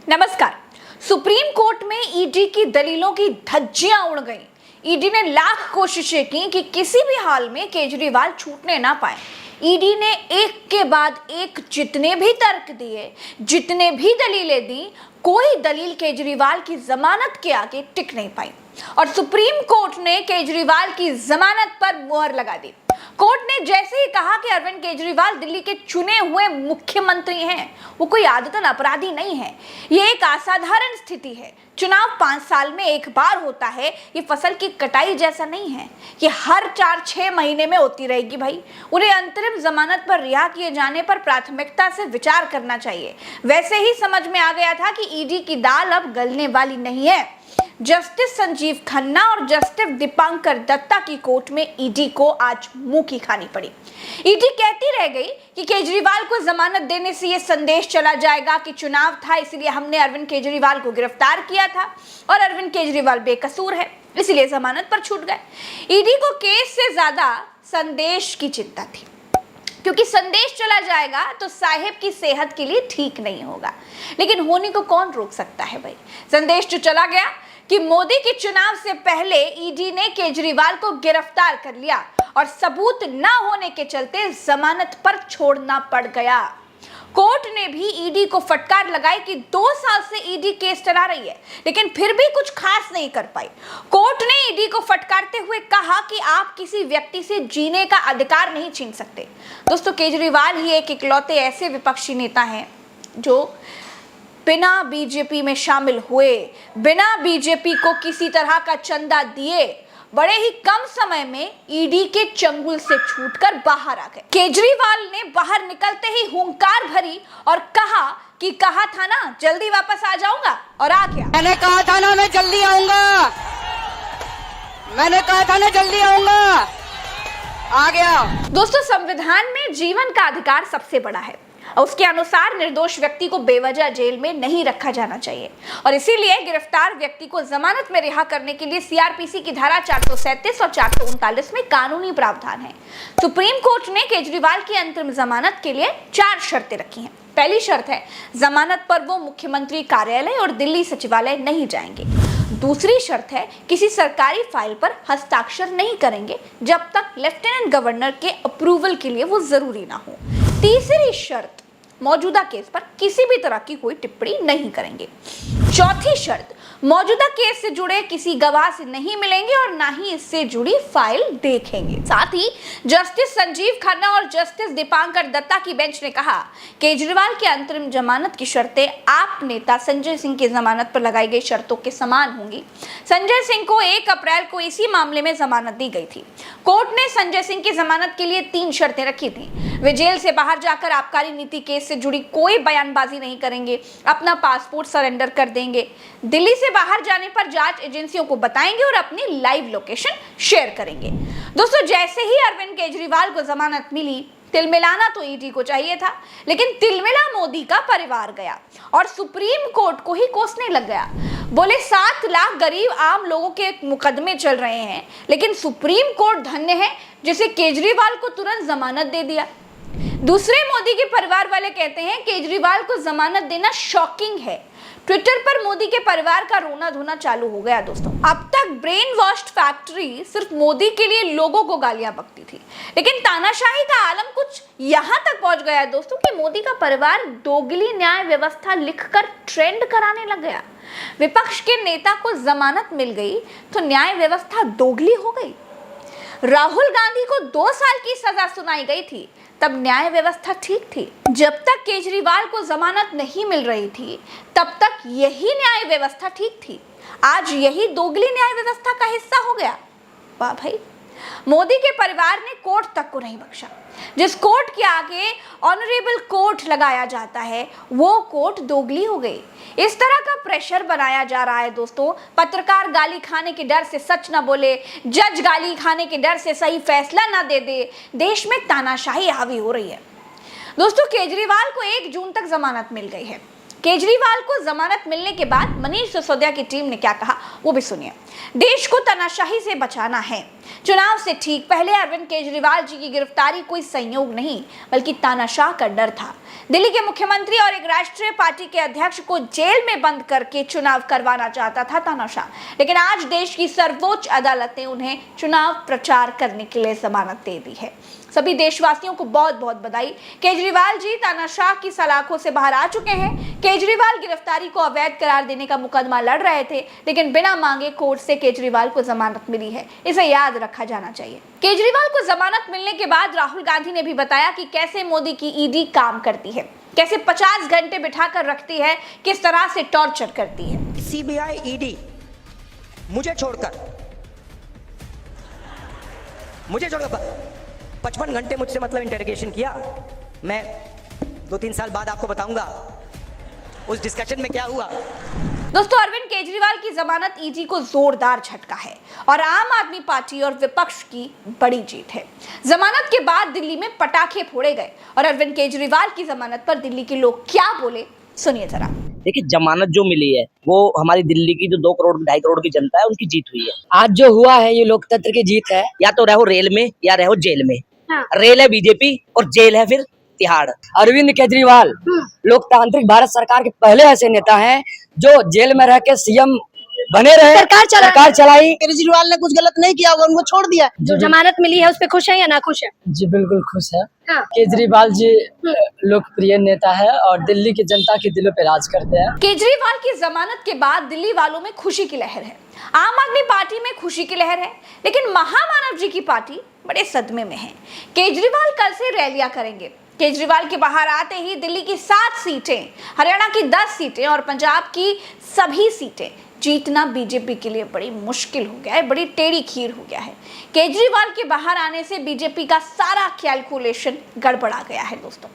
नमस्कार। Supreme court में ED की दलीलों की धज्जियां उड़ गईं। ईडी ने लाख कोशिशें की कि किसी भी हाल में केजरीवाल छूटने ना पाए। ईडी ने एक के बाद एक जितने भी तर्क दिए, जितने भी दलीलें दी, कोई दलील केजरीवाल की जमानत के आगे टिक नहीं पाई और सुप्रीम कोर्ट ने केजरीवाल की जमानत पर मुहर लगा दी। कोर्ट ने जैसे ही कहा कि अरविंद केजरीवाल दिल्ली के चुने हुए मुख्यमंत्री हैं, वो कोई आदतन अपराधी नहीं है। ये एक असाधारण स्थिति है। चुनाव 5 साल में एक बार होता है। ये फसल की कटाई जैसा नहीं है। ये हर 4-6 महीने में होती रहेगी भाई। उन्हें अंतरिम जमानत पर रिहा किए जाने पर प्राथमिकता से विचार करना चाहिए। वैसे ही समझ में आ गया था कि ईडी की दाल अब गलने वाली नहीं है। जस्टिस संजीव खन्ना और जस्टिस दीपांकर दत्ता की कोर्ट में ईडी को आज मुंह की खानी पड़ी। ईडी कहती रह गई कि केजरीवाल को जमानत देने से यह संदेश चला जाएगा कि चुनाव था, इसलिए हमने अरविंद केजरीवाल को गिरफ्तार किया था और अरविंद केजरीवाल बेकसूर है, इसलिए जमानत पर छूट गए। ईडी को केस से ज्यादा संदेश की चिंता थी, क्योंकि संदेश चला जाएगा तो साहिब की सेहत के लिए ठीक नहीं होगा। लेकिन होने को कौन रोक सकता है भाई। संदेश जो चला गया कि मोदी के चुनाव से पहले ईडी ने केजरीवाल को गिरफ्तार कर लिया और सबूत न होने के चलते जमानत पर छोड़ना पड़ गया। कोर्ट ने भी ईडी को फटकार लगाई कि 2 साल से ईडी केस चला रही है, लेकिन फिर भी कुछ खास नहीं कर पाई। कोर्ट ने ईडी को फटकारते हुए कहा कि आप किसी व्यक्ति से जीने का अधिकार नहीं छीन सकते। दोस्तों, केजरीवाल ही एक इकलौते ऐसे विपक्षी नेता हैं जो बिना बीजेपी में शामिल हुए, बिना बीजेपी को किसी तरह का चंदा दिए, बड़े ही कम समय में ईडी के चंगुल से छूटकर बाहर आ गए। केजरीवाल ने बाहर निकलते ही हुंकार भरी और कहा था ना जल्दी वापस आ जाऊंगा, और आ गया। मैंने कहा था ना मैं जल्दी आऊंगा, मैंने कहा था ना जल्दी आऊंगा, आ गया। दोस्तों, संविधान में जीवन का अधिकार सबसे बड़ा है और उसके अनुसार निर्दोष व्यक्ति को बेवजह जेल में नहीं रखा जाना चाहिए और इसीलिए गिरफ्तार व्यक्ति को जमानत में रिहा करने के लिए सीआरपीसी की धारा 437 और 439 में कानूनी प्रावधान है। सुप्रीम कोर्ट ने केजरीवाल की अंतरिम जमानत के लिए 4 शर्तें रखी हैं। पहली शर्त है, जमानत पर वो मुख्यमंत्री कार्यालय और दिल्ली सचिवालय नहीं जाएंगे। दूसरी शर्त है, किसी सरकारी फाइल पर हस्ताक्षर नहीं करेंगे जब तक लेफ्टिनेंट गवर्नर के अप्रूवल के लिए वो जरूरी ना हो। तीसरी शर्त, मौजूदा केस पर किसी भी तरह की कोई टिप्पणी नहीं करेंगे। चौथी शर्त, मौजूदा केस से जुड़े किसी गवाह से नहीं मिलेंगे और ना ही इससे जुड़ी फाइल देखेंगे। साथ ही जस्टिस संजीव खन्ना और जस्टिस दीपांकर दत्ता की बेंच ने कहा, केजरीवाल की अंतरिम जमानत की शर्तें आप नेता संजय सिंह की जमानत पर लगाई गई शर्तों के समान होंगी। संजय सिंह को 1 अप्रैल को इसी मामले में जमानत दी गई थी। कोर्ट ने संजय सिंह की जमानत के लिए 3 शर्तें रखी थी। वे जेल से बाहर जाकर आबकारी नीति केस से जुड़ी कोई बयानबाजी नहीं करेंगे, अपना पासपोर्ट सरेंडर कर देंगे, दिल्ली से बाहर जाने पर जांच एजेंसियों को बताएंगे और अपनी लाइव लोकेशन शेयर करेंगे। दोस्तों, जैसे ही अरविंद केजरीवाल को जमानत मिली, तिलमिलाना तो ईडी को चाहिए था, लेकिन तिलमिला मोदी का परिवार गया और सुप्रीम कोर्ट को ही कोसने लग गया। बोले 7 लाख गरीब आम लोगों के मुकदमे चल रहे हैं, लेकिन सुप्रीम कोर्ट धन्य है जिसे केजरीवाल को तुरंत जमानत दे दिया। दूसरे मोदी के परिवार वाले कहते हैं केजरीवाल को जमानत देना शॉकिंग है। ट्विटर पर मोदी के परिवार का रोना धोना चालू हो गया। दोस्तों, अब तक ब्रेन वॉश्ड फैक्ट्री सिर्फ मोदी के लिए लोगों को गालियां बकती थी, लेकिन तानाशाही का आलम कुछ यहां तक पहुंच गया है दोस्तों कि मोदी का परिवार दोगली न्याय व्यवस्था लिखकर ट्रेंड कराने लग गया। विपक्ष के नेता को जमानत मिल गई तो न्याय व्यवस्था दोगली हो गई। राहुल गांधी को 2 साल की सजा सुनाई गई थी, तब न्याय व्यवस्था ठीक थी। जब तक केजरीवाल को जमानत नहीं मिल रही थी, तब तक यही न्याय व्यवस्था ठीक थी। आज यही दोगली न्याय व्यवस्था का हिस्सा हो गया। वाह भाई, मोदी के परिवार ने कोर्ट तक को नहीं बख्शा। जिस कोर्ट के आगे ऑनरेबल कोर्ट लगाया जाता है, वो कोर्ट दोगली हो गई। इस तरह का प्रेशर बनाया जा रहा है दोस्तों। पत्रकार गाली खाने के डर से सच ना बोले, जज गाली खाने के डर से सही फैसला ना दे दे, देश में तानाशाही हावी हो रही है। दोस्तों, केजरीवाल को 1 जून तक जमानत मिल गई है केजरीवाल को जमानत मिलने के बाद मनीष सिसोदिया की टीम ने क्या कहा वो भी सुनिए। देश को तानाशाही से बचाना है। चुनाव से ठीक पहले अरविंद केजरीवाल जी की गिरफ्तारी कोई संयोग नहीं बल्कि तानाशाह का डर था। दिल्ली के मुख्यमंत्री और एक राष्ट्रीय पार्टी के अध्यक्ष को जेल में बंद करके चुनाव करवाना चाहता था तानाशाह, लेकिन आज देश की सर्वोच्च अदालत ने उन्हें चुनाव प्रचार करने के लिए जमानत दे दी है। सभी देशवासियों को बहुत बहुत बधाई। केजरीवाल जी तानाशाह की सलाखों से बाहर आ चुके हैं। केजरीवाल गिरफ्तारी को अवैध करार देने का मुकदमा लड़ रहे थे, लेकिन बिना मांगे कोर्ट से केजरीवाल को जमानत मिली है। इसे याद रखा जाना चाहिए। केजरीवाल को जमानत मिलने के बाद राहुल गांधी ने भी बताया कि कैसे मोदी की ईडी काम करती है, कैसे 50 घंटे बिठाकर रखती है, किस तरह से टॉर्चर करती है। सीबीआई ईडी मुझे छोड़कर 55 घंटे मुझसे मतलब इंटरोगेशन किया। मैं 2-3 साल बाद आपको बताऊंगा उस डिस्कशन में क्या हुआ। दोस्तों, अरविंद केजरीवाल की जमानत ईडी को जोरदार झटका है और आम आदमी पार्टी और विपक्ष की बड़ी जीत है। जमानत के बाद दिल्ली में पटाखे फोड़े गए और अरविंद केजरीवाल की जमानत पर दिल्ली के लोग क्या बोले सुनिए जरा। देखिए, जमानत जो मिली है वो हमारी दिल्ली की जो 2 करोड़ 2.5 करोड़ की जनता है उनकी जीत हुई है। आज जो हुआ है ये लोकतंत्र की जीत है। या तो रहो रेल में या रहो जेल में। हाँ। रेल है बीजेपी और जेल है फिर तिहाड़। अरविंद केजरीवाल लोकतांत्रिक भारत सरकार के पहले ऐसे नेता हैं जो जेल में रह के सीएम बने रहे, सरकार चलाई। केजरीवाल ने कुछ गलत नहीं किया होगा, उनको छोड़ दिया। जो जमानत मिली है उस पे खुश है या ना खुश है? जी बिल्कुल खुश है। हाँ। केजरीवाल जी लोकप्रिय नेता है और दिल्ली की जनता के दिलों पे राज करते हैं। केजरीवाल की जमानत के बाद दिल्ली वालों में खुशी की लहर है। आम आदमी पार्टी में खुशी की लहर है, लेकिन महामानव जी की पार्टी बड़े सदमे में है। केजरीवाल कल से रैलियां करेंगे। केजरीवाल के बाहर आते ही दिल्ली की 7 सीटें, हरियाणा की 10 सीटें और पंजाब की सभी सीटें जीतना बीजेपी के लिए बड़ी मुश्किल हो गया है, बड़ी टेढ़ी खीर हो गया है। केजरीवाल के बाहर आने से बीजेपी का सारा कैलकुलेशन गड़बड़ा गया है दोस्तों।